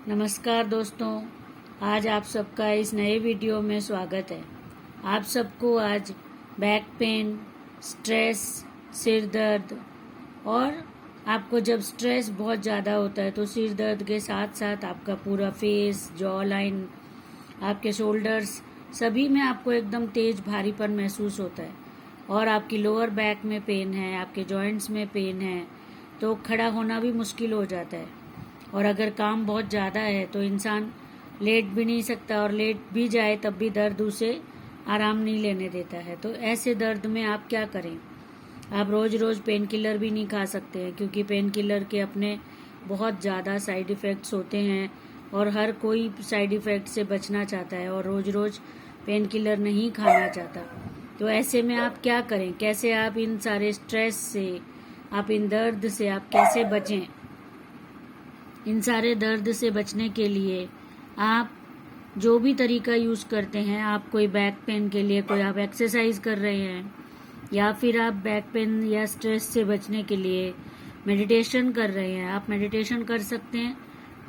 नमस्कार दोस्तों, आज आप सबका इस नए वीडियो में स्वागत है। आप सबको आज बैक पेन, स्ट्रेस, सिर दर्द और आपको जब स्ट्रेस बहुत ज़्यादा होता है तो सिर दर्द के साथ साथ आपका पूरा फेस, जॉ लाइन, आपके शोल्डर्स सभी में आपको एकदम तेज भारीपन महसूस होता है और आपकी लोअर बैक में पेन है, आपके जॉइंट्स में पेन है, तो खड़ा होना भी मुश्किल हो जाता है। और अगर काम बहुत ज़्यादा है तो इंसान लेट भी नहीं सकता और लेट भी जाए तब भी दर्द उसे आराम नहीं लेने देता है। तो ऐसे दर्द में आप क्या करें? आप रोज़ रोज़ पेन किलर भी नहीं खा सकते हैं क्योंकि पेन किलर के अपने बहुत ज़्यादा साइड इफ़ेक्ट्स होते हैं और हर कोई साइड इफ़ेक्ट से बचना चाहता है और रोज़ रोज़ पेन किलर नहीं खाना चाहता। तो ऐसे में आप क्या करें? कैसे आप इन सारे स्ट्रेस से, आप इन दर्द से आप कैसे बचें? इन सारे दर्द से बचने के लिए आप जो भी तरीका यूज़ करते हैं, आप कोई बैक पेन के लिए कोई आप एक्सरसाइज कर रहे हैं या फिर आप बैक पेन या स्ट्रेस से बचने के लिए मेडिटेशन कर रहे हैं, आप मेडिटेशन कर सकते हैं।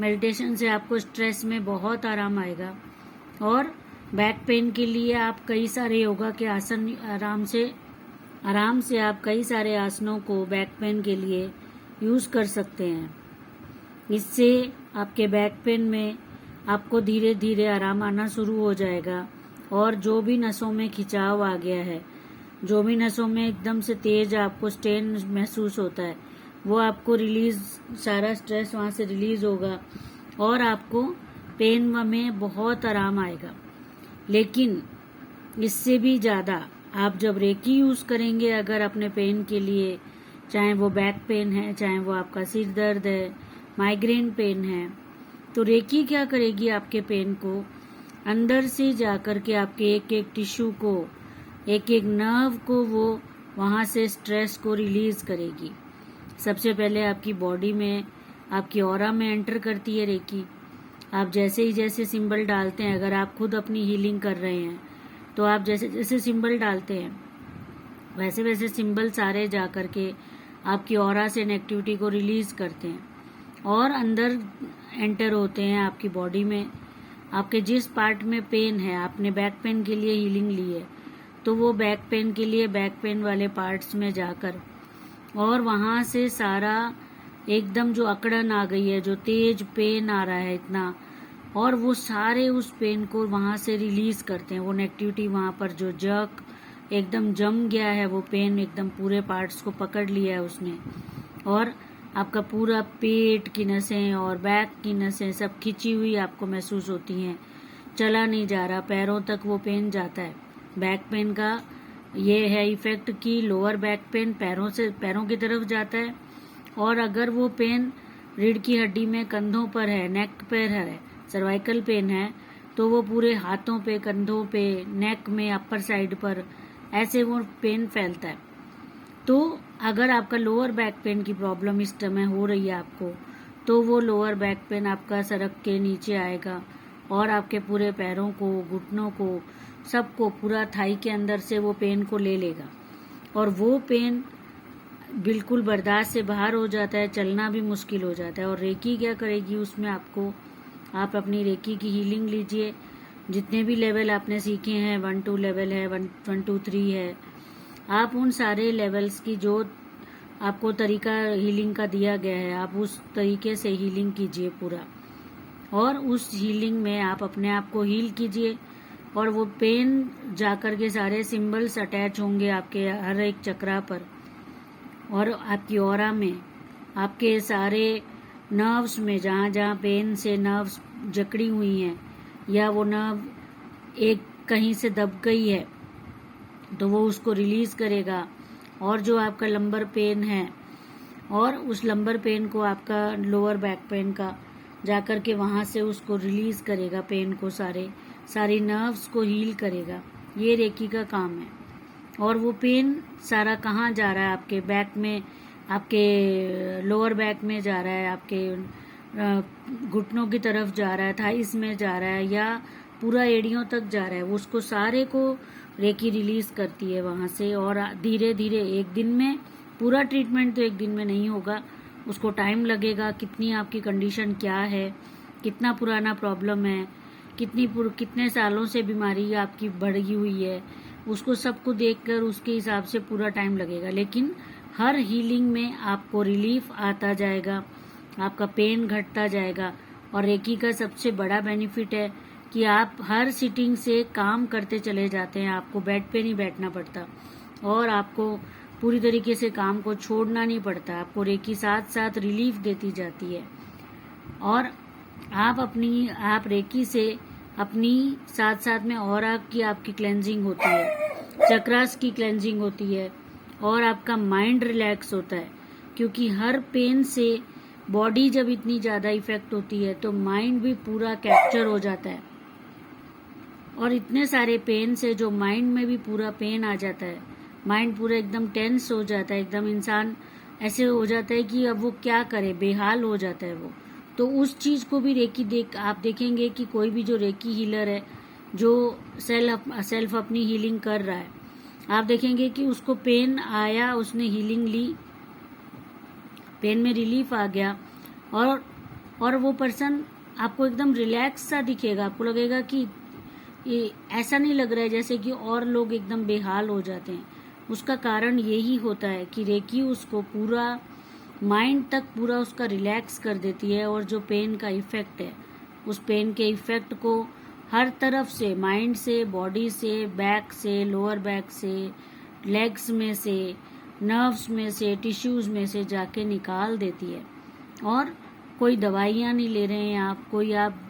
मेडिटेशन से आपको स्ट्रेस में बहुत आराम आएगा। और बैक पेन के लिए आप कई सारे योगा के आसन आराम से आप कई सारे आसनों को बैक पेन के लिए यूज़ कर सकते हैं। इससे आपके बैक पेन में आपको धीरे धीरे आराम आना शुरू हो जाएगा और जो भी नसों में खिंचाव आ गया है, जो भी नसों में एकदम से तेज आपको स्ट्रेन महसूस होता है, वो आपको रिलीज, सारा स्ट्रेस वहाँ से रिलीज होगा और आपको पेन में बहुत आराम आएगा। लेकिन इससे भी ज़्यादा आप जब रेकी यूज़ करेंगे अगर अपने पेन के लिए, चाहे वो बैक पेन है, चाहे वो आपका सिर दर्द है, माइग्रेन पेन है, तो रेकी क्या करेगी? आपके पेन को अंदर से जाकर के आपके एक एक टिश्यू को, एक एक नर्व को वो वहाँ से स्ट्रेस को रिलीज करेगी। सबसे पहले आपकी बॉडी में, आपकी ऑरा में एंटर करती है रेकी। आप जैसे ही जैसे सिंबल डालते हैं, अगर आप खुद अपनी हीलिंग कर रहे हैं तो आप जैसे जैसे सिंबल डालते हैं वैसे वैसे सिंबल सारे जा करके आपकी ऑरा से नेगेटिविटी को रिलीज करते हैं और अंदर एंटर होते हैं आपकी बॉडी में। आपके जिस पार्ट में पेन है, आपने बैक पेन के लिए हीलिंग ली है, तो वो बैक पेन के लिए बैक पेन वाले पार्ट्स में जाकर और वहाँ से सारा एकदम जो अकड़न आ गई है, जो तेज पेन आ रहा है इतना, और वो सारे उस पेन को वहाँ से रिलीज करते हैं। वो नेगेटिविटी वहाँ पर जो जक एकदम जम गया है, वो पेन एकदम पूरे पार्ट्स को पकड़ लिया है उसने और आपका पूरा पेट की नसें और बैक की नसें सब खिंची हुई आपको महसूस होती हैं। चला नहीं जा रहा, पैरों तक वो पेन जाता है। बैक पेन का ये है इफेक्ट कि लोअर बैक पेन पैरों की तरफ जाता है और अगर वो पेन रीढ़ की हड्डी में, कंधों पर है, नेक पर है, सर्वाइकल पेन है, तो वो पूरे हाथों पे, कंधों पे, नेक में, अपर साइड पर ऐसे वो पेन फैलता है। तो अगर आपका लोअर बैक पेन की प्रॉब्लम इस समय हो रही है आपको, तो वो लोअर बैक पेन आपका सड़क के नीचे आएगा और आपके पूरे पैरों को, घुटनों को, सबको, पूरा थाई के अंदर से वो पेन को ले लेगा और वो पेन बिल्कुल बर्दाश्त से बाहर हो जाता है, चलना भी मुश्किल हो जाता है। और रेकी क्या करेगी उसमें आपको, आप अपनी रेकी की हीलिंग लीजिए। जितने भी लेवल आपने सीखे हैं, 1-2 लेवल है, 1-2-3 है, आप उन सारे लेवल्स की जो आपको तरीका हीलिंग का दिया गया है, आप उस तरीके से हीलिंग कीजिए पूरा और उस हीलिंग में आप अपने आप को हील कीजिए और वो पेन जाकर के सारे सिंबल्स अटैच होंगे आपके हर एक चक्रा पर और आपकी ऑरा में, आपके सारे नर्व्स में, जहाँ जहाँ पेन से नर्व्स जकड़ी हुई हैं या वो नर्व एक कहीं से दब गई है तो वो उसको रिलीज करेगा। और जो आपका लंबर पेन है और उस लंबर पेन को आपका लोअर बैक पेन का जाकर के वहाँ से उसको रिलीज करेगा, पेन को, सारी नर्व्स को हील करेगा। ये रेकी का काम है। और वो पेन सारा कहाँ जा रहा है? आपके बैक में, आपके लोअर बैक में जा रहा है, आपके घुटनों की तरफ जा रहा है, थाइस में जा रहा है या पूरा एड़ियों तक जा रहा है, वो उसको सारे को रेकी रिलीज करती है वहाँ से। और धीरे धीरे एक दिन में, पूरा ट्रीटमेंट तो एक दिन में नहीं होगा, उसको टाइम लगेगा, कितनी आपकी कंडीशन क्या है, कितना पुराना प्रॉब्लम है, कितने सालों से बीमारी आपकी बढ़ी हुई है, उसको सबको देखकर उसके हिसाब से पूरा टाइम लगेगा। लेकिन हर हीलिंग में आपको रिलीफ आता जाएगा, आपका पेन घटता जाएगा। और रेकी का सबसे बड़ा बेनिफिट है कि आप हर सिटिंग से काम करते चले जाते हैं, आपको बेड पे नहीं बैठना पड़ता और आपको पूरी तरीके से काम को छोड़ना नहीं पड़ता। आपको रेकी साथ साथ रिलीफ देती जाती है और आप रेकी से अपनी साथ साथ में ऑरा की आपकी क्लेंजिंग होती है, चक्रास की क्लेंजिंग होती है और आपका माइंड रिलैक्स होता है। क्योंकि हर पेन से बॉडी जब इतनी ज़्यादा इफेक्ट होती है तो माइंड भी पूरा कैप्चर हो जाता है और इतने सारे पेन से जो माइंड में भी पूरा पेन आ जाता है, माइंड पूरा एकदम टेंस हो जाता है, एकदम इंसान ऐसे हो जाता है कि अब वो क्या करे, बेहाल हो जाता है वो। तो उस चीज़ को भी रेकी आप देखेंगे कि कोई भी जो रेकी हीलर है जो सेल्फ अपनी हीलिंग कर रहा है, आप देखेंगे कि उसको पेन आया, उसने हीलिंग ली, पेन में रिलीफ आ गया और वो पर्सन आपको एकदम रिलैक्स सा दिखेगा। आपको लगेगा कि ये ऐसा नहीं लग रहा है जैसे कि और लोग एकदम बेहाल हो जाते हैं। उसका कारण यही होता है कि रेकी उसको पूरा माइंड तक पूरा उसका रिलैक्स कर देती है और जो पेन का इफेक्ट है, उस पेन के इफेक्ट को हर तरफ से, माइंड से, बॉडी से, बैक से, लोअर बैक से, लेग्स में से, नर्व्स में से, टिश्यूज में से जाके निकाल देती है। और कोई दवाइयाँ नहीं ले रहे हैं आप, कोई आप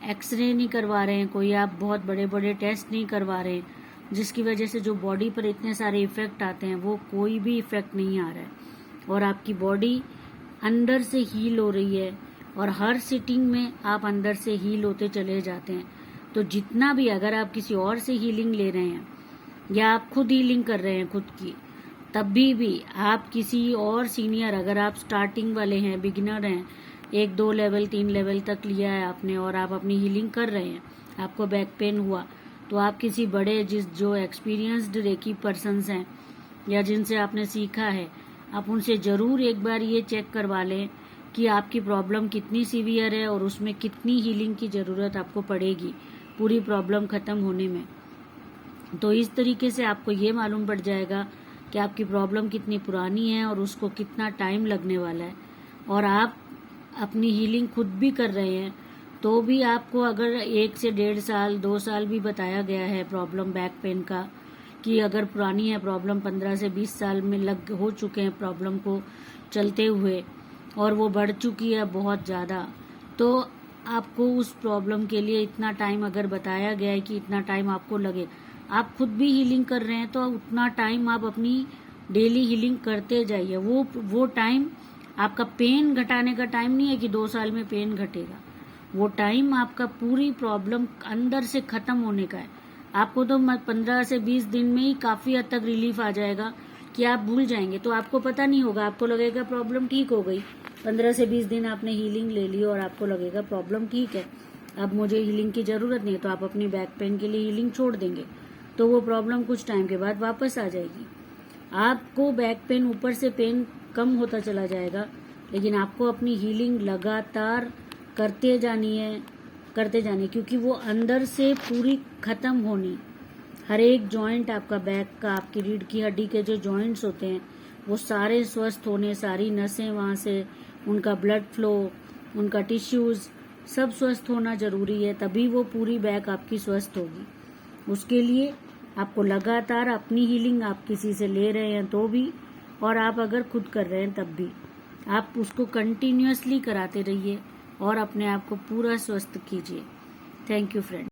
एक्सरे नहीं करवा रहे हैं, कोई आप बहुत बड़े बड़े टेस्ट नहीं करवा रहे हैं, जिसकी वजह से जो बॉडी पर इतने सारे इफेक्ट आते हैं वो कोई भी इफेक्ट नहीं आ रहा है और आपकी बॉडी अंदर से हील हो रही है और हर सिटिंग में आप अंदर से हील होते चले जाते हैं। तो जितना भी, अगर आप किसी और से हीलिंग ले रहे हैं या आप खुद हीलिंग कर रहे हैं खुद की, तब भी आप किसी और सीनियर, अगर आप स्टार्टिंग वाले हैं, बिगिनर हैं, 1 2 लेवल 3 लेवल तक लिया है आपने और आप अपनी हीलिंग कर रहे हैं, आपको बैक पेन हुआ, तो आप किसी बड़े जो एक्सपीरियंस्ड रेकी पर्सन्स हैं या जिनसे आपने सीखा है, आप उनसे ज़रूर एक बार ये चेक करवा लें कि आपकी प्रॉब्लम कितनी सीवियर है और उसमें कितनी हीलिंग की ज़रूरत आपको पड़ेगी पूरी प्रॉब्लम ख़त्म होने में। तो इस तरीके से आपको ये मालूम पड़ जाएगा कि आपकी प्रॉब्लम कितनी पुरानी है और उसको कितना टाइम लगने वाला है। और आप अपनी हीलिंग खुद भी कर रहे हैं तो भी आपको अगर 1 से 1.5 साल 2 साल भी बताया गया है प्रॉब्लम बैक पेन का, कि अगर पुरानी है प्रॉब्लम, 15 से 20 साल में हो चुके हैं प्रॉब्लम को चलते हुए और वो बढ़ चुकी है बहुत ज़्यादा, तो आपको उस प्रॉब्लम के लिए इतना टाइम अगर बताया गया है कि इतना टाइम आपको लगे, आप खुद भी हीलिंग कर रहे हैं तो उतना टाइम आप अपनी डेली हीलिंग करते जाइए। वो टाइम आपका पेन घटाने का टाइम नहीं है कि 2 साल में पेन घटेगा, वो टाइम आपका पूरी प्रॉब्लम अंदर से ख़त्म होने का है। आपको तो 15 से 20 दिन में ही काफ़ी हद तक रिलीफ आ जाएगा कि आप भूल जाएंगे, तो आपको पता नहीं होगा, आपको लगेगा प्रॉब्लम ठीक हो गई। 15 से 20 दिन आपने हीलिंग ले ली और आपको लगेगा प्रॉब्लम ठीक है, अब मुझे हीलिंग की ज़रूरत नहीं है, तो आप अपनी बैक पेन के लिए हीलिंग छोड़ देंगे, तो वो प्रॉब्लम कुछ टाइम के बाद वापस आ जाएगी। आपको बैक पेन, ऊपर से पेन कम होता चला जाएगा, लेकिन आपको अपनी हीलिंग लगातार करते जानी, क्योंकि वो अंदर से पूरी ख़त्म होनी। हर एक जॉइंट आपका बैक का, आपकी रीढ़ की हड्डी के जो जॉइंट्स होते हैं वो सारे स्वस्थ होने, सारी नसें वहाँ से, उनका ब्लड फ्लो, उनका टिश्यूज़ सब स्वस्थ होना ज़रूरी है, तभी वो पूरी बैक आपकी स्वस्थ होगी। उसके लिए आपको लगातार अपनी हीलिंग, आप किसी से ले रहे हैं तो भी, और आप अगर खुद कर रहे हैं तब भी, आप उसको कंटिन्यूअसली कराते रहिए और अपने आप को पूरा स्वस्थ कीजिए। Thank you friend.